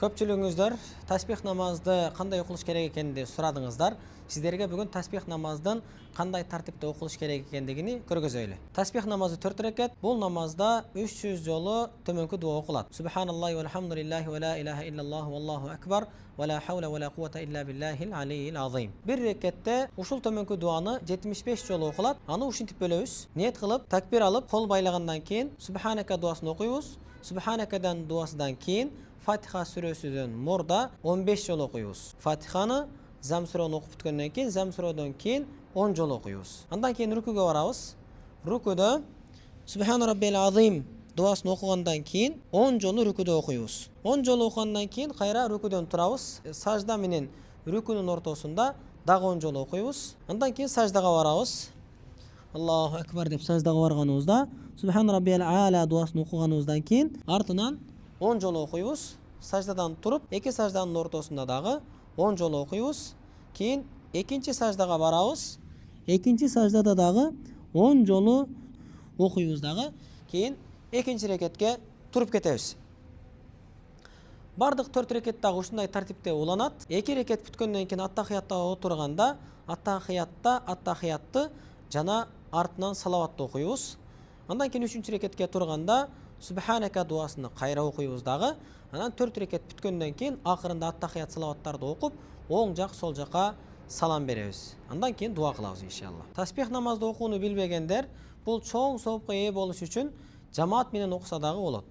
Көпчүлүгүңүздөр таспих намазды кандай окулуш керек экенин сурадыңыздар. Сиздерге бүгүн таспих намаздын кандай тартипте окулуш керек экендигини көргөзөлү. Таспих намазы 4 рекет. Бул намазда 300 жолу төмөнкү дуа окулат. Субханаллахи ва алхамдулиллахи ва ла илаха иллаллах валлаху акбар ва ла хаула ва ла куввата илля биллахил алийил азим. Бир рекетте ушул төмөнкү дуаны 75 жолу окулат. Аны ушинтип бөлөбүз. Ниет кылып, такбир алып, кол байлагандан кийин Субханака дуасын окуйбуз. Субханакадан дуасыдан кийин Фатиха сүрөсүдөн мурда 15 жолу окуйбуз. Фатиханы Зам сүрөнү окуп бүткөндөн кийин, Зам сүрөдөн кийин 10 жолу окуйбуз. Андан кийин рукуга барабыз. Рукуда Субхана раббил азим дуасын окугандан кийин 10 жолу рукуда окуйбуз. 10 жолу окугандан кийин кайра рукудөн турабыз. Сажда менен рукунун ортосунда дагы 10 жолу окуйбуз. Андан кийин саждага барабыз. Аллаху акбар деп саждага барганыбызда Субхана раббил а'ла дуасын окуганыбыздан кийин артынан 10 жолу окуйбуз. Саждадан туруп, эки сажданын ортосунда дагы 10 жолу окуйбуз. Кийин экинчи саждага барабыз. Экинчи саждада дагы 10 жолу окуйбуз дагы. Кийин экинчи рекетке туруп кетебиз. Бардык 4 рекет дагы ушундай тартипте уланат. 2 рекет бүткөндөн кийин аттахиятта отурганда, аттахиятты жана артынан салаватты окуйбуз. Андан кийин 3-чү рекетке турганда Субханака дуасыны кайра окуйбуз дагы. Анан 4 рекет бүткөндөн кийин акырында аттахият салаваттарды окуп, оң жак, сол жака салам беребиз. Андан кийин дуа кылабыз иншалла. Таспих намазды окууну билбегендер бул чоң соопко ээ болуш үчүн жамаат менен окуса дагы болот.